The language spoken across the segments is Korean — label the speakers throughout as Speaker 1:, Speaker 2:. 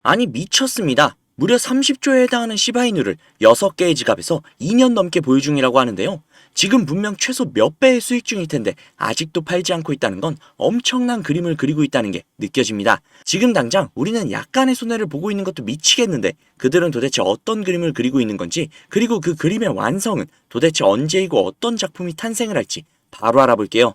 Speaker 1: 아니 미쳤습니다. 무려 30조에 해당하는 시바이누를 6개의 지갑에서 2년 넘게 보유 중이라고 하는데요. 지금 분명 최소 몇 배의 수익 중일 텐데 아직도 팔지 않고 있다는 건 엄청난 그림을 그리고 있다는 게 느껴집니다. 지금 당장 우리는 약간의 손해를 보고 있는 것도 미치겠는데 그들은 도대체 어떤 그림을 그리고 있는 건지, 그리고 그 그림의 완성은 도대체 언제이고 어떤 작품이 탄생을 할지 바로 알아볼게요.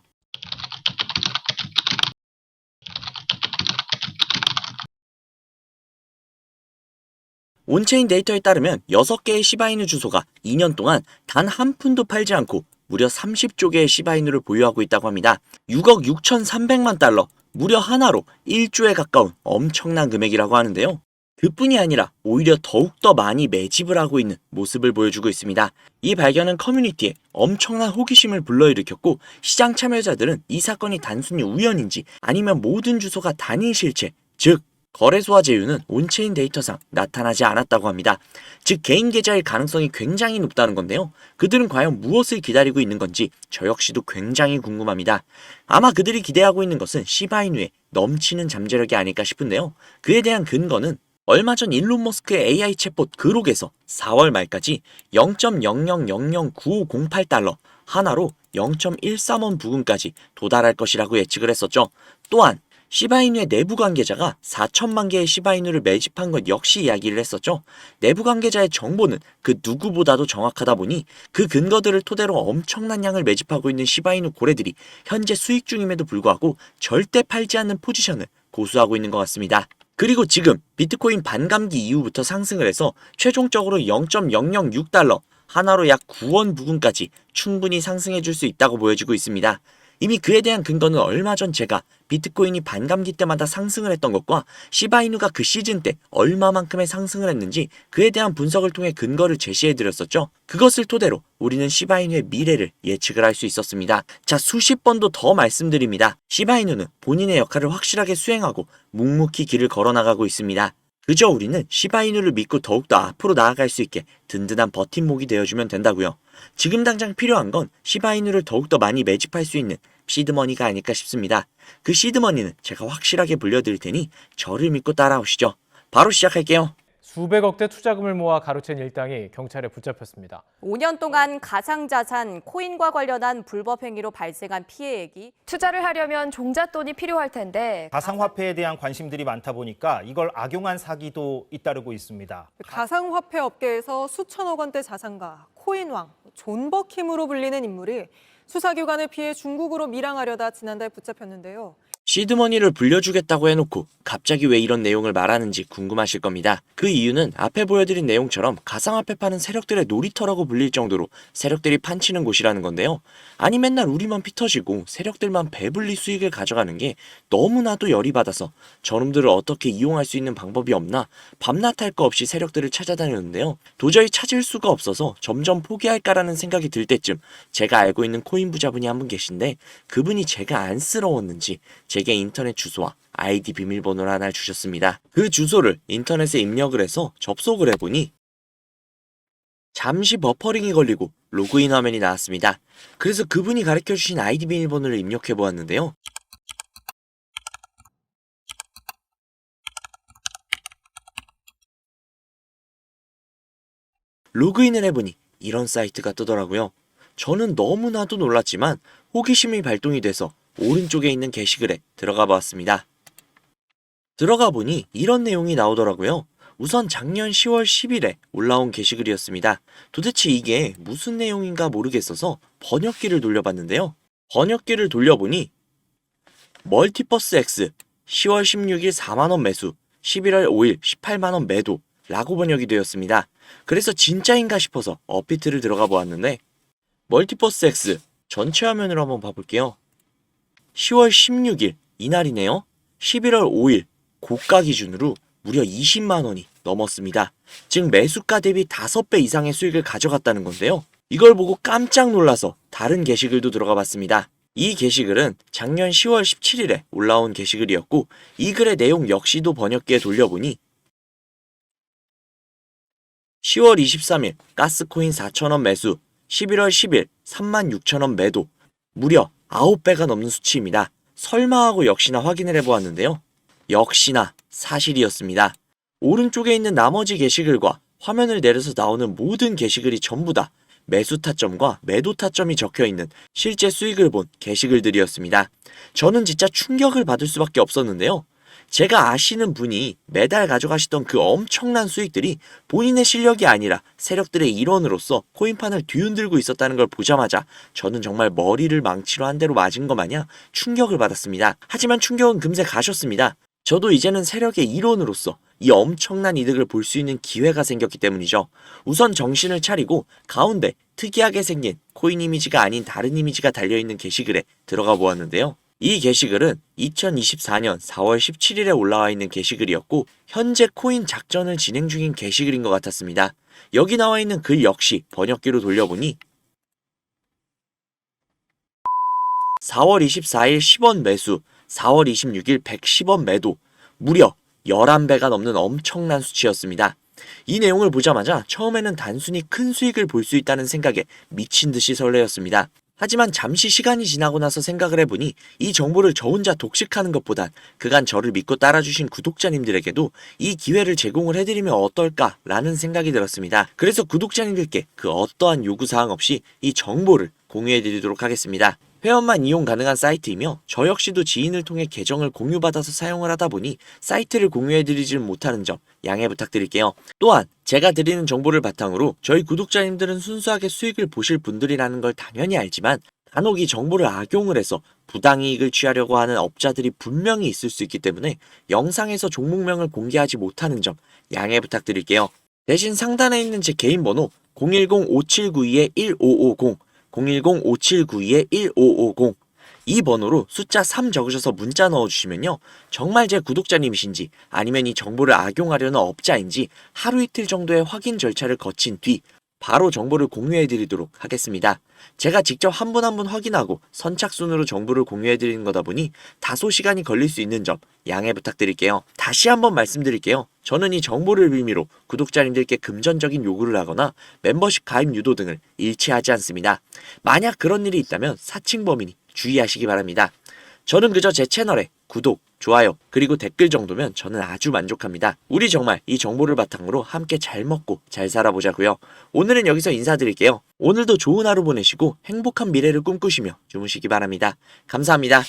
Speaker 1: 온체인 데이터에 따르면 6개의 시바이누 주소가 2년 동안 단 한 푼도 팔지 않고 무려 30조 개의 시바이누를 보유하고 있다고 합니다. 6억 6,300만 달러, 무려 하나로 1조에 가까운 엄청난 금액이라고 하는데요. 그뿐이 아니라 오히려 더욱더 많이 매집을 하고 있는 모습을 보여주고 있습니다. 이 발견은 커뮤니티에 엄청난 호기심을 불러일으켰고, 시장 참여자들은 이 사건이 단순히 우연인지 아니면 모든 주소가 단일 실체, 즉 거래소와 제휴는 온체인 데이터상 나타나지 않았다고 합니다. 즉 개인 계좌일 가능성이 굉장히 높다는 건데요. 그들은 과연 무엇을 기다리고 있는 건지 저 역시도 굉장히 궁금합니다. 아마 그들이 기대하고 있는 것은 시바이누의 넘치는 잠재력이 아닐까 싶은데요. 그에 대한 근거는 얼마 전 일론 머스크의 AI 챗봇 그록에서 4월 말까지 0.00009508달러, 하나로 0.13원 부근까지 도달할 것이라고 예측을 했었죠. 또한 시바이누의 내부 관계자가 4천만 개의 시바이누를 매집한 것 역시 이야기를 했었죠. 내부 관계자의 정보는 그 누구보다도 정확하다 보니 그 근거들을 토대로 엄청난 양을 매집하고 있는 시바이누 고래들이 현재 수익 중임에도 불구하고 절대 팔지 않는 포지션을 고수하고 있는 것 같습니다. 그리고 지금 비트코인 반감기 이후부터 상승을 해서 최종적으로 0.006달러, 하나로 약 9원 부근까지 충분히 상승해 줄 수 있다고 보여지고 있습니다. 이미 그에 대한 근거는 얼마 전 제가 비트코인이 반감기 때마다 상승을 했던 것과 시바이누가 그 시즌 때 얼마만큼의 상승을 했는지 그에 대한 분석을 통해 근거를 제시해드렸었죠. 그것을 토대로 우리는 시바이누의 미래를 예측을 할 수 있었습니다. 자, 수십 번도 더 말씀드립니다. 시바이누는 본인의 역할을 확실하게 수행하고 묵묵히 길을 걸어나가고 있습니다. 그저 우리는 시바이누를 믿고 더욱더 앞으로 나아갈 수 있게 든든한 버팀목이 되어주면 된다고요. 지금 당장 필요한 건 시바이누를 더욱더 많이 매집할 수 있는 시드머니가 아닐까 싶습니다. 그 시드머니는 제가 확실하게 불려드릴 테니 저를 믿고 따라오시죠. 바로 시작할게요.
Speaker 2: 수백억대 투자금을 모아 가로챈 일당이 경찰에 붙잡혔습니다.
Speaker 3: 5년 동안 가상자산, 코인과 관련한 불법 행위로 발생한 피해액이
Speaker 4: 투자를 하려면 종잣돈이 필요할 텐데
Speaker 5: 가상화폐에 대한 관심들이 많다 보니까 이걸 악용한 사기도 잇따르고 있습니다.
Speaker 6: 가상화폐 업계에서 수천억 원대 자산가, 코인왕, 존버킴으로 불리는 인물이 수사기관을 피해 중국으로 밀항하려다 지난달 붙잡혔는데요.
Speaker 1: 시드머니를 불려주겠다고 해놓고 갑자기 왜 이런 내용을 말하는지 궁금하실 겁니다. 그 이유는 앞에 보여드린 내용처럼 가상화폐 파는 세력들의 놀이터라고 불릴 정도로 세력들이 판치는 곳이라는 건데요. 아니 맨날 우리만 피 터지고 세력들만 배불리 수익을 가져가는 게 너무나도 열이 받아서 저놈들을 어떻게 이용할 수 있는 방법이 없나 밤낮 할 거 없이 세력들을 찾아다녔는데요. 도저히 찾을 수가 없어서 점점 포기할까라는 생각이 들 때쯤 제가 알고 있는 코인 부자분이 한 분 계신데, 그분이 제가 안쓰러웠는지 제게 인터넷 주소와 아이디 비밀번호를 하나 주셨습니다. 그 주소를 인터넷에 입력을 해서 접속을 해보니 잠시 버퍼링이 걸리고 로그인 화면이 나왔습니다. 그래서 그분이 가르쳐주신 아이디 비밀번호를 입력해 보았는데요. 로그인을 해보니 이런 사이트가 뜨더라고요. 저는 너무나도 놀랐지만 호기심이 발동이 돼서 오른쪽에 있는 게시글에 들어가 보았습니다. 들어가 보니 이런 내용이 나오더라고요. 우선 작년 10월 10일에 올라온 게시글이었습니다. 도대체 이게 무슨 내용인가 모르겠어서 번역기를 돌려봤는데요. 번역기를 돌려보니 멀티버스 X 10월 16일 4만원 매수, 11월 5일 18만원 매도 라고 번역이 되었습니다. 그래서 진짜인가 싶어서 업비트를 들어가 보았는데 멀티버스 X 전체 화면으로 한번 봐볼게요. 10월 16일 이날이네요. 11월 5일 고가 기준으로 무려 20만원이 넘었습니다. 즉 매수가 대비 5배 이상의 수익을 가져갔다는 건데요. 이걸 보고 깜짝 놀라서 다른 게시글도 들어가 봤습니다. 이 게시글은 작년 10월 17일에 올라온 게시글이었고 이 글의 내용 역시도 번역기에 돌려보니 10월 23일 가스코인 4,000원 매수, 11월 10일 36,000원 매도, 무려 9배가 넘는 수치입니다. 설마 하고 역시나 확인을 해보았는데요. 역시나 사실이었습니다. 오른쪽에 있는 나머지 게시글과 화면을 내려서 나오는 모든 게시글이 전부 다 매수 타점과 매도 타점이 적혀있는 실제 수익을 본 게시글들이었습니다. 저는 진짜 충격을 받을 수밖에 없었는데요. 제가 아시는 분이 매달 가져가시던 그 엄청난 수익들이 본인의 실력이 아니라 세력들의 일원으로서 코인판을 뒤흔들고 있었다는 걸 보자마자 저는 정말 머리를 망치로 한 대로 맞은 것 마냥 충격을 받았습니다. 하지만 충격은 금세 가셨습니다. 저도 이제는 세력의 일원으로서 이 엄청난 이득을 볼 수 있는 기회가 생겼기 때문이죠. 우선 정신을 차리고 가운데 특이하게 생긴 코인 이미지가 아닌 다른 이미지가 달려있는 게시글에 들어가 보았는데요. 이 게시글은 2024년 4월 17일에 올라와 있는 게시글이었고 현재 코인 작전을 진행 중인 게시글인 것 같았습니다. 여기 나와 있는 글 역시 번역기로 돌려보니 4월 24일 10원 매수, 4월 26일 110원 매도, 무려 11배가 넘는 엄청난 수치였습니다. 이 내용을 보자마자 처음에는 단순히 큰 수익을 볼 수 있다는 생각에 미친 듯이 설레었습니다. 하지만 잠시 시간이 지나고 나서 생각을 해보니 이 정보를 저 혼자 독식하는 것보단 그간 저를 믿고 따라주신 구독자님들에게도 이 기회를 제공을 해드리면 어떨까라는 생각이 들었습니다. 그래서 구독자님들께 그 어떠한 요구사항 없이 이 정보를 공유해드리도록 하겠습니다. 회원만 이용 가능한 사이트이며 저 역시도 지인을 통해 계정을 공유받아서 사용을 하다 보니 사이트를 공유해드리지 못하는 점 양해 부탁드릴게요. 또한 제가 드리는 정보를 바탕으로 저희 구독자님들은 순수하게 수익을 보실 분들이라는 걸 당연히 알지만 간혹 이 정보를 악용을 해서 부당이익을 취하려고 하는 업자들이 분명히 있을 수 있기 때문에 영상에서 종목명을 공개하지 못하는 점 양해 부탁드릴게요. 대신 상단에 있는 제 개인 번호 010-5792-1550 010-5792-1550 이 번호로 숫자 3 적으셔서 문자 넣어주시면요. 정말 제 구독자님이신지 아니면 이 정보를 악용하려는 업자인지 하루 이틀 정도의 확인 절차를 거친 뒤 바로 정보를 공유해드리도록 하겠습니다. 제가 직접 한 분 한 분 확인하고 선착순으로 정보를 공유해드리는 거다 보니 다소 시간이 걸릴 수 있는 점 양해 부탁드릴게요. 다시 한번 말씀드릴게요. 저는 이 정보를 빌미로 구독자님들께 금전적인 요구를 하거나 멤버십 가입 유도 등을 일치하지 않습니다. 만약 그런 일이 있다면 사칭 범인이 주의하시기 바랍니다. 저는 그저 제 채널에 구독, 좋아요, 그리고 댓글 정도면 저는 아주 만족합니다. 우리 정말 이 정보를 바탕으로 함께 잘 먹고 잘 살아보자고요. 오늘은 여기서 인사드릴게요. 오늘도 좋은 하루 보내시고 행복한 미래를 꿈꾸시며 주무시기 바랍니다. 감사합니다.